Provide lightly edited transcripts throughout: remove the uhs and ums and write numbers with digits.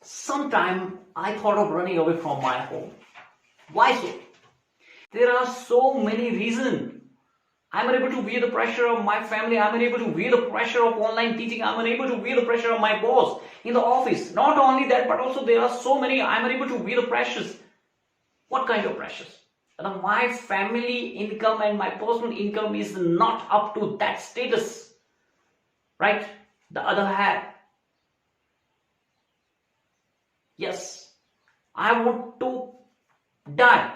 Sometime I thought of running away from my home. Why so? There are so many reasons. I'm unable to bear the pressure of my family. I'm unable to bear the pressure of online teaching. I'm unable to bear the pressure of my boss in the office. Not only that, but also there are so many. I'm unable to bear the pressures. What kind of pressures? My family income and my personal income is not up to that status. Right? The other hand, yes, I want to die.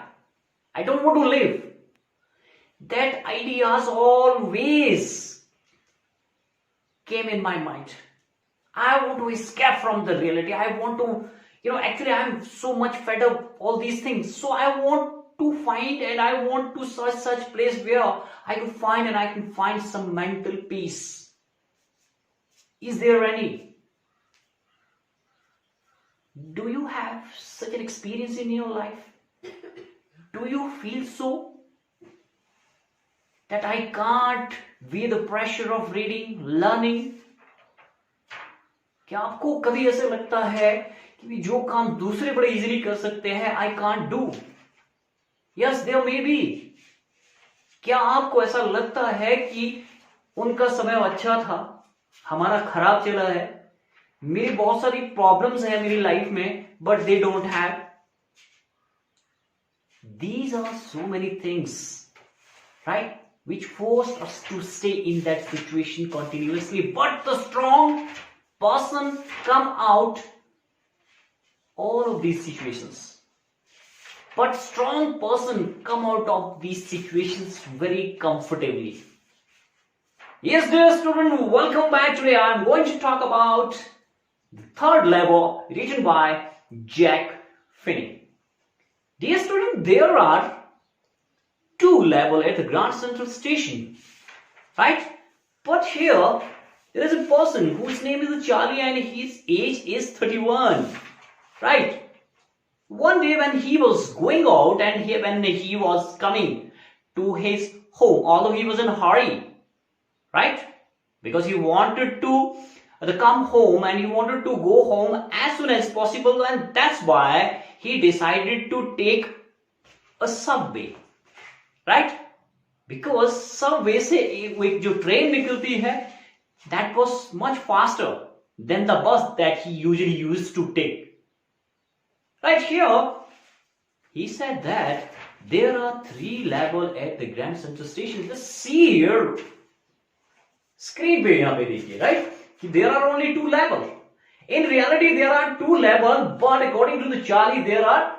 I don't want to live. That ideas always came in my mind. I want to escape from the reality. I want to, actually I'm so much fed up all these things. So I want to find and I want to search such place where I can find some mental peace. Is there any? Do you have such an experience in your life? Do you feel so? That I can't bear the pressure of reading, learning? क्या आपको कभी ऐसे लगता है कि जो काम दूसरे बड़े इजीली कर सकते हैं I can't do? Yes, there may be. क्या आपको ऐसा लगता है कि उनका समय अच्छा था, हमारा खराब चला है, मेरी बहुत सारी प्रॉब्लम्स है मेरी लाइफ में, but they don't have? These are so many things, right? Which forced us to stay in that situation continuously. But the strong person come out all of these situations. But strong person come out of these situations very comfortably. Yes, dear student, welcome back. Today I am going to talk about the third level written by Jack Finney. Dear student, there are two levels at the Grand Central Station, right? But here there is a person whose name is Charlie and his age is 31, right? One day when he was going out and when he was coming to his home, although he was in a hurry, right? Because he wanted to come home and he wanted to go home as soon as possible, and that's why he decided to take a subway. Right? Because subway से एक जो train निकलती है, that was much faster than the bus that he usually used to take. Right here, he said that there are 3 levels at the Grand Central Station. Just see here, screen पे यहाँ पे देखिए, right? There are only 2 levels. In reality, there are 2 levels, but according to the Charlie, there are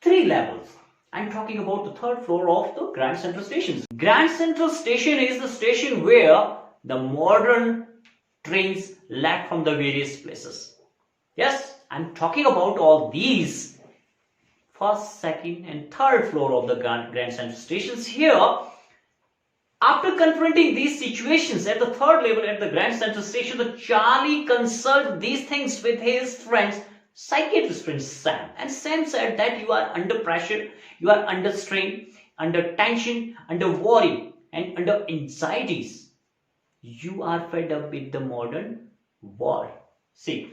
3 levels. I'm talking about the 3rd floor of the Grand Central Station. Grand Central Station is the station where the modern trains left from the various places. Yes, I'm talking about all these 1st, 2nd and 3rd floor of the Grand Central Stations. Here, after confronting these situations at the 3rd level at the Grand Central Station, the Charlie consulted these things with his friends, psychiatrist friend Sam, and Sam said that you are under pressure, you are under strain, under tension, under worry and under anxieties. You are fed up with the modern world. See,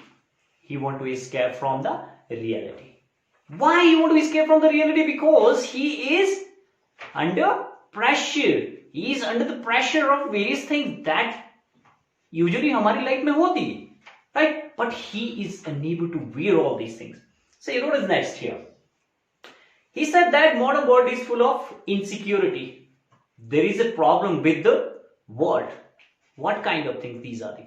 he want to escape from the reality. Why he want to escape from the reality? Because he is under pressure. He is under the pressure of various things that usually हमारी life में होती है. Right? But he is unable to bear all these things. So what is next here? He said that modern world is full of insecurity. There is a problem with the world. What kind of things these are?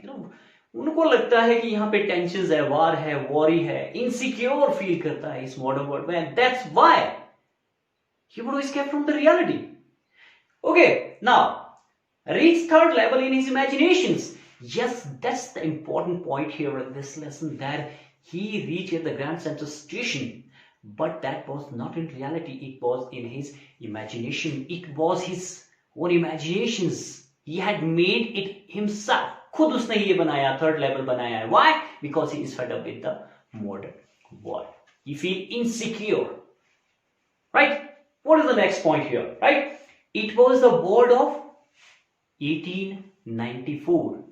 उनको लगता है कि यहाँ पे tensions है, war है, worry है, insecure feel करता है इस modern world में, and that's why he want to escape from the reality. Okay, now reach 3rd level in his imaginations. Yes, that's the important point here in this lesson, that he reached at the Grand Central Station, but that was not in reality. It was in his imagination. It was his own imaginations. He had made it himself. खुद उसने ये बनाया, 3rd level बनाया है. Why? Because he is fed up with the modern world. He feel insecure. Right? What is the next point here? Right? It was the world of 1894.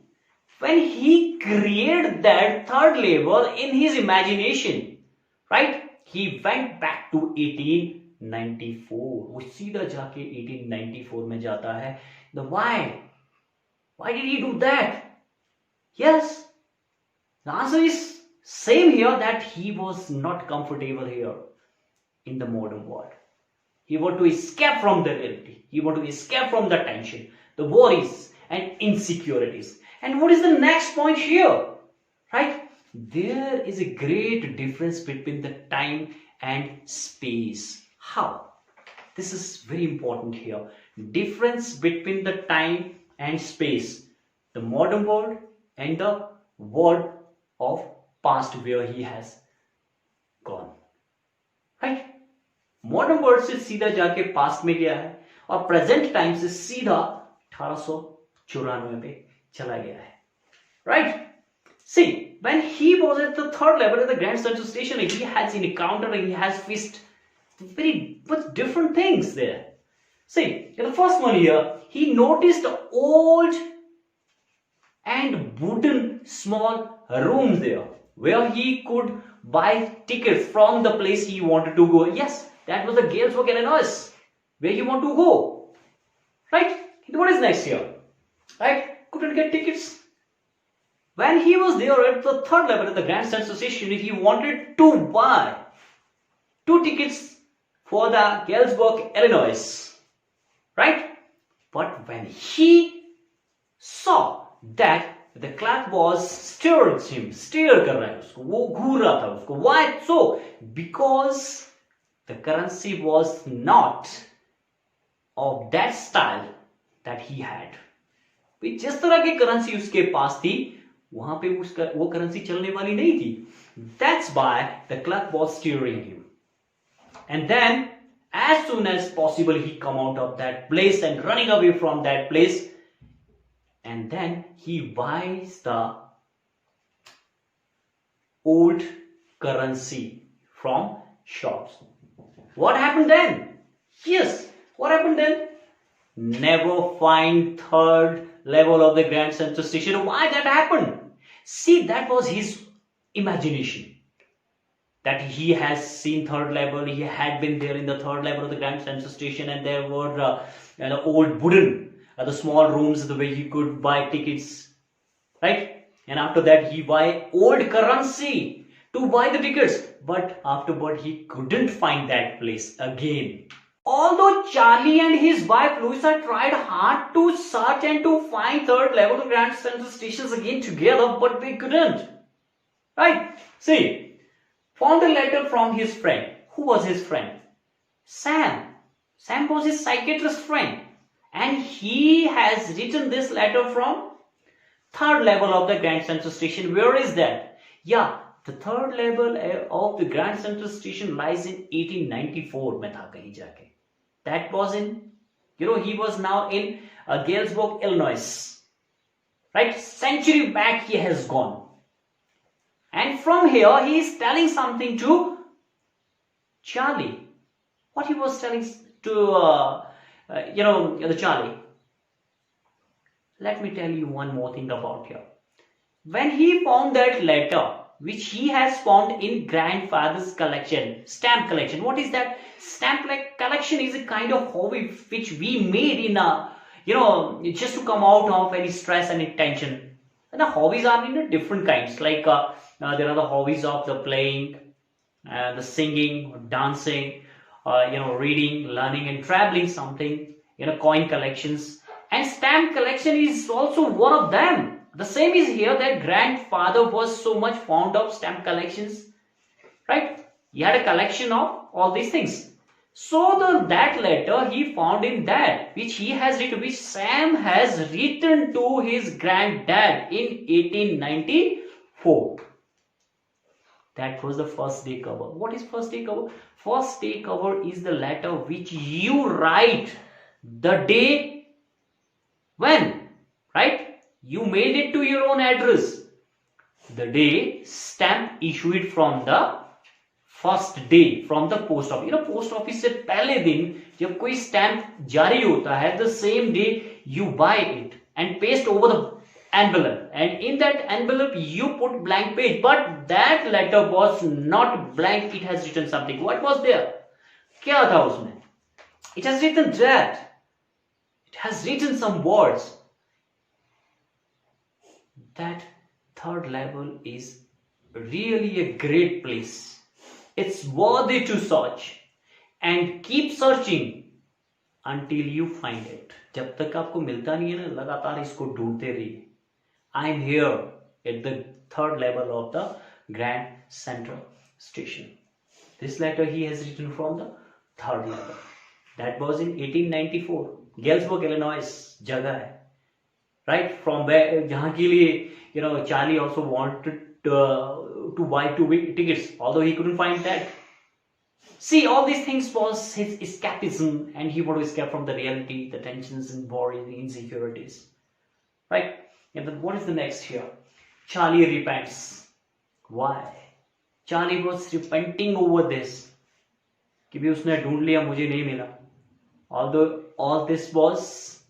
when he created that third label in his imagination, right? He went back to 1894. वो सीधा जाके 1894 में जाता है. The why? Why did he do that? Yes, the answer is same here, that he was not comfortable here in the modern world. He wanted to escape from the reality. He wanted to escape from the tension, the worries and insecurities. And what is the next point here? Right? There is a great difference between the time and space. How? This is very important here. Difference between the time and space. The modern world and the world of past where he has gone. Right? Modern world से सीधा जाके past में गया है और present time से सीधा 1894 पे चला गया है. Right? See, when he was at the third level at the Grand Central Station, he has encountered, he has faced very much different things there. See, in the first one here, he noticed old and wooden small rooms there where he could buy tickets from the place he wanted to go. Yes, that was the Galesburg, Illinois, where he wanted to go. Right? What is next here? Right? Couldn't get tickets. When he was there at the third level at the Grand Central Station, he wanted to buy 2 tickets for the Galesburg, Illinois. Right? But when he saw that the clerk was stare कर रहा है उसको, वो घूर रहा था उसको. Why so? Because the currency was not of that style that he had. जिस तरह की करेंसी उसके पास थी, वहां पे वो करेंसी चलने वाली नहीं थी. That's why the clerk was steering him. And then, as soon as possible, he come out of that place and running away from that place. And then he buys the old currency from shops. What happened then? Yes, what happened then? Never find third level of the Grand Central Station. Why that happened? See, that was his imagination. That he has seen third level, he had been there in the third level of the Grand Central Station, and there were the old wooden, the small rooms the way he could buy tickets, right? And after that he buy old currency to buy the tickets, but afterward he couldn't find that place again. Although Charlie and his wife Louisa tried hard to search and to find third level Grand Central Stations again together, but they couldn't. Right? See, found a letter from his friend. Who was his friend? Sam. Sam was his psychiatrist friend. And he has written this letter from third level of the Grand Central Station. Where is that? Yeah, the third level of the Grand Central Station lies in 1894 में था कहीं जाके. That was in, he was now in Galesburg, Illinois. Right? Century back he has gone. And from here he is telling something to Charlie. What he was telling to the Charlie. Let me tell you one more thing about here. When he found that letter, which he has found in grandfather's collection, stamp collection. What is that? Stamp collection is a kind of hobby which we made in just to come out of any stress and tension. And the hobbies are in different kinds. Like there are the hobbies of the playing, the singing, dancing, reading, learning and traveling something, coin collections. And stamp collection is also one of them. The same is here, that grandfather was so much fond of stamp collections, right? He had a collection of all these things. So that letter he found in that, which he has written, which Sam has written to his granddad in 1894. That was the first day cover. What is first day cover? First day cover is the letter which you write the day when, right? You mailed it to your own address. The day stamp issued from the first day from the post office. Post office से पहले दिन जब कोई stamp जारी होता है, the same day you buy it and paste over the envelope, and in that envelope you put blank page, but that letter was not blank. It has written something. What was there? क्या था उसमें? It has written that. It has written some words. That third level is really a great place. It's worthy to search and keep searching until you find it. जब तक आपको मिलता नहीं है ना, लगातार इसको ढूंढते रहिए. I am here at the third level of the Grand Central Station. This letter he has written from the third level. That was in 1894. Galesburg, Illinois जगह है. Right, from where जहाँ के लिए Charlie also wanted to buy 2 tickets, although he couldn't find that. See, all these things was his escapism, and he wanted to escape from the reality, the tensions and worries, the insecurities. Right? And then what is the next here? Charlie repents. Why? Charlie was repenting over this. कि भी उसने ढूंढ लिया, मुझे नहीं मिला. Although all this was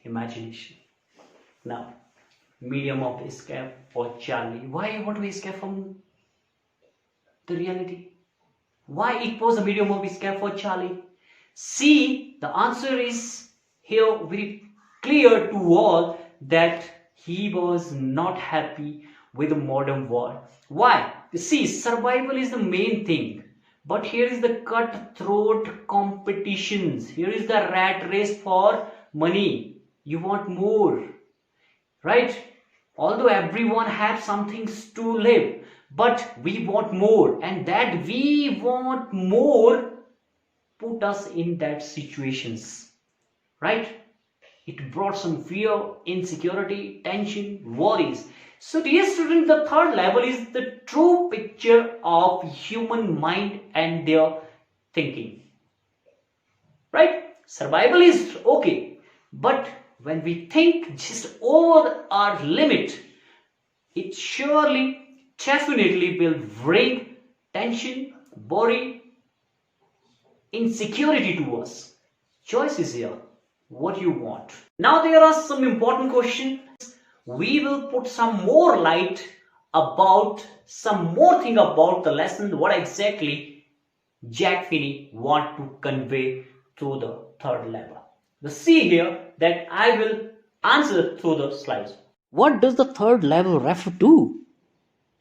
imagination. Now, medium of escape for Charlie. Why you want to escape from the reality? Why it was a medium of escape for Charlie? See, the answer is here very clear to all, that he was not happy with the modern world. Why? See, survival is the main thing. But here is the cutthroat competitions. Here is the rat race for money. You want more. Right? Although everyone has some things to live, but we want more, and that we want more put us in that situations. Right? It brought some fear, insecurity, tension, worries. So dear student, the third level is the true picture of human mind and their thinking. Right? Survival is okay, but when we think just over our limit, it surely, definitely will bring tension, worry, insecurity to us. Choice is here. What you want. Now there are some important questions. We will put some more light about some more thing about the lesson, what exactly Jack Finney want to convey through the third level. The see here that I will answer through the slides. What does the third level refer to?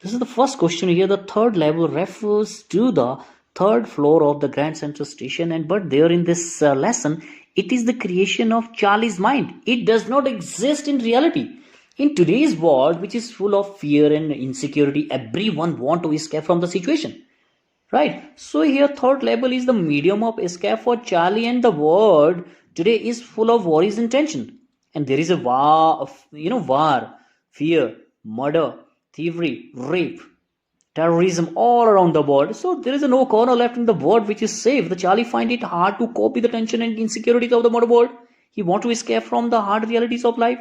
This is the first question here. The third level refers to the third floor of the Grand Central Station, and but there in this lesson, it is the creation of Charlie's mind. It does not exist in reality. In today's world, which is full of fear and insecurity, everyone wants to escape from the situation. Right? So here third level is the medium of escape for Charlie, and the world today is full of worries and tension. And there is a war, fear, murder, thievery, rape, terrorism all around the world. So there is no corner left in the world which is safe. The Charlie find it hard to cope with the tension and insecurities of the modern world. He want to escape from the hard realities of life.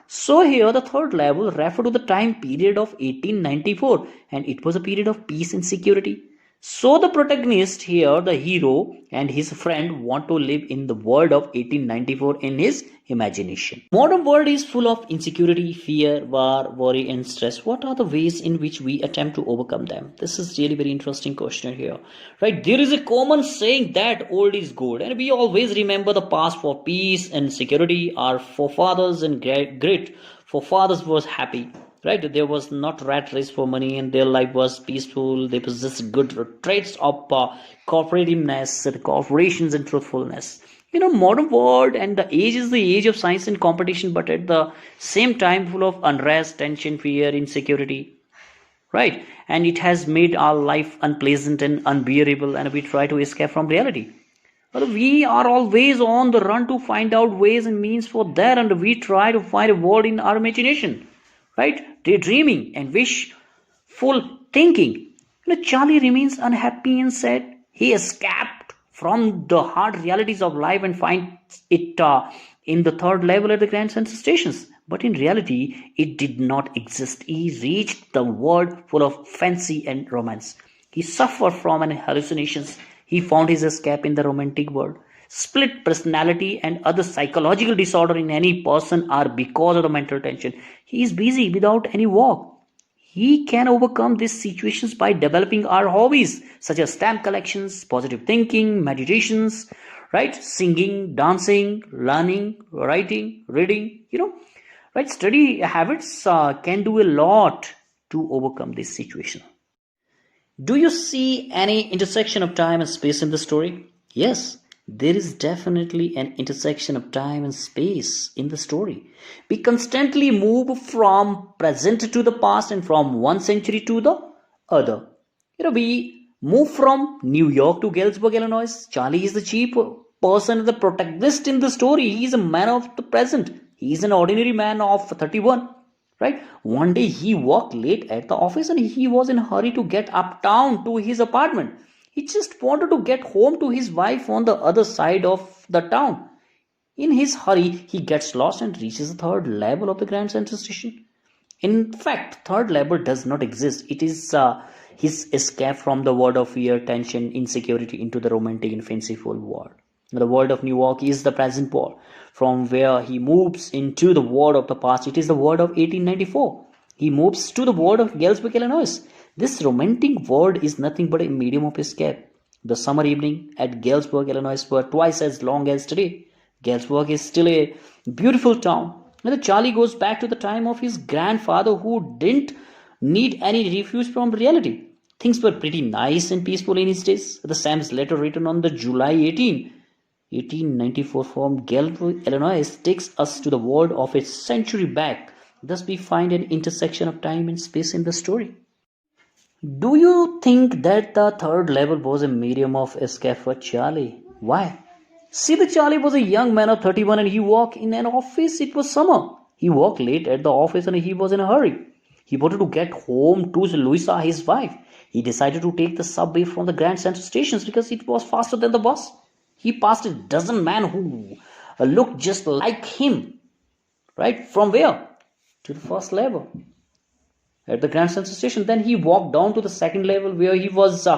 So here the third level refer to the time period of 1894, and it was a period of peace and security. So the protagonist here, the hero and his friend, want to live in the world of 1894 in his imagination. Modern world is full of insecurity, fear, war, worry and stress. What are the ways in which we attempt to overcome them? This is really very interesting question here. Right? There is a common saying that old is good, and we always remember the past for peace and security. Our forefathers and great forefathers was happy. Right? There was not rat race for money, and their life was peaceful. They possessed good traits of cooperativeness and cooperations and truthfulness. Modern world and the age is the age of science and competition, but at the same time full of unrest, tension, fear, insecurity. Right? And it has made our life unpleasant and unbearable, and we try to escape from reality. But we are always on the run to find out ways and means for that, and we try to find a world in our imagination. Right? Daydreaming and wishful thinking. Charlie remains unhappy and sad. He escaped from the hard realities of life and finds it in the third level at the Grand Central Stations. But in reality, it did not exist. He reached the world full of fancy and romance. He suffered from hallucinations. He found his escape in the romantic world. Split personality and other psychological disorder in any person are because of the mental tension. He is busy without any work. He can overcome these situations by developing our hobbies such as stamp collections, positive thinking, meditations, right? Singing, dancing, learning, writing, reading, right? Study habits can do a lot to overcome this situation. Do you see any intersection of time and space in the story? Yes, there is definitely an intersection of time and space in the story. We constantly move from present to the past and from one century to the other. We move from New York to Galesburg, Illinois. Charlie is the chief person, the protagonist in the story. He is a man of the present. He is an ordinary man of 31, right? One day he worked late at the office and he was in a hurry to get uptown to his apartment. He just wanted to get home to his wife on the other side of the town. In his hurry, he gets lost and reaches the third level of the Grand Central Station. In fact, third level does not exist. It is his escape from the world of fear, tension, insecurity into the romantic and fanciful world. The world of New York is the present world. From where he moves into the world of the past, it is the world of 1894. He moves to the world of Galesburg, Illinois. This romantic world is nothing but a medium of escape. The summer evening at Galesburg, Illinois were twice as long as today. Galesburg is still a beautiful town. And Charlie goes back to the time of his grandfather who didn't need any refuge from reality. Things were pretty nice and peaceful in his days. The Sam's letter written on the July 18, 1894 from Galesburg, Illinois takes us to the world of a century back. Thus we find an intersection of time and space in the story. Do you think that the third level was a medium of escape for Charlie? Why? See, the Charlie was a young man of 31 and he worked in an office. It was summer. He worked late at the office and he was in a hurry. He wanted to get home to Louisa, his wife. He decided to take the subway from the Grand Central stations because it was faster than the bus. He passed a dozen men who looked just like him. Right? From where? To the first level at the Grand Central Station. Then he walked down to the second level where he was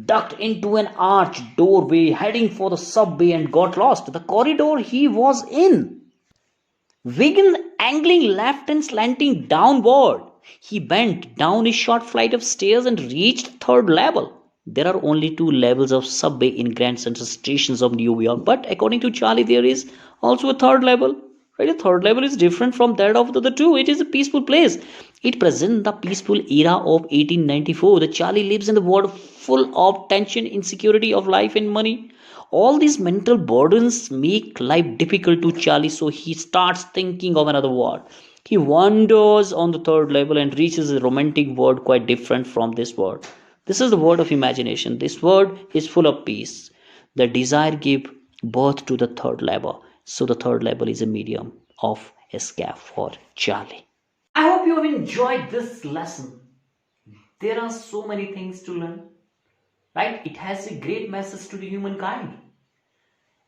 ducked into an arched doorway heading for the subway and got lost. The corridor he was in began angling left and slanting downward. He bent down a short flight of stairs and reached the third level. There are only two levels of subway in Grand Central stations of New York, but according to Charlie, there is also a third level. Right? A third level is different from that of the other two. It is a peaceful place. It presents the peaceful era of 1894. The Charlie lives in the world full of tension, insecurity of life and money. All these mental burdens make life difficult to Charlie, so he starts thinking of another world. He wanders on the third level and reaches a romantic world quite different from this world. This is the world of imagination. This world is full of peace. The desire gives birth to the third level. So the third level is a medium of escape for Charlie. I hope you have enjoyed this lesson. There are so many things to learn. Right? It has a great message to the humankind.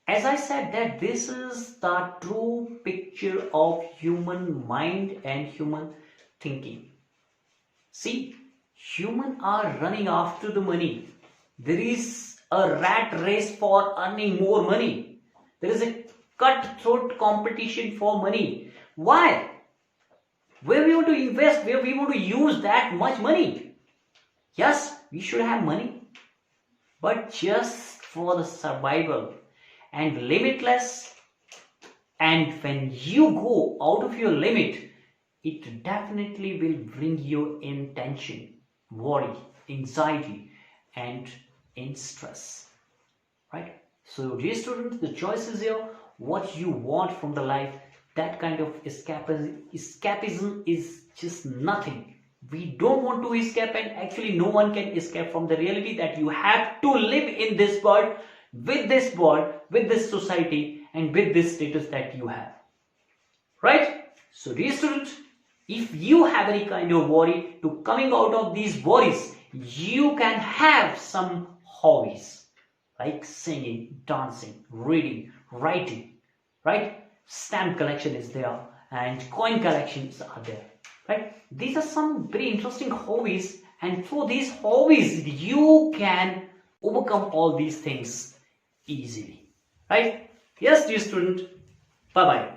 As I said that this is the true picture of human mind and human thinking. See, humans are running after the money. There is a rat race for earning more money. There is a cutthroat competition for money. Why? Where we want to invest, where we want to use that much money. Yes, we should have money, but just for the survival and limitless. And when you go out of your limit, it definitely will bring you in tension, worry, anxiety, and in stress. Right? So, dear students, the choice is here. What you want from the life, that kind of escapism is just nothing. We don't want to escape, and actually no one can escape from the reality that you have to live in this world, with this society, and with this status that you have. Right? So, dear student, if you have any kind of worry, to coming out of these worries, you can have some hobbies like singing, dancing, reading, writing, right? Stamp collection is there and coin collections are there, right? These are some very interesting hobbies, and through these hobbies you can overcome all these things easily, Right? Yes, dear student. Bye bye.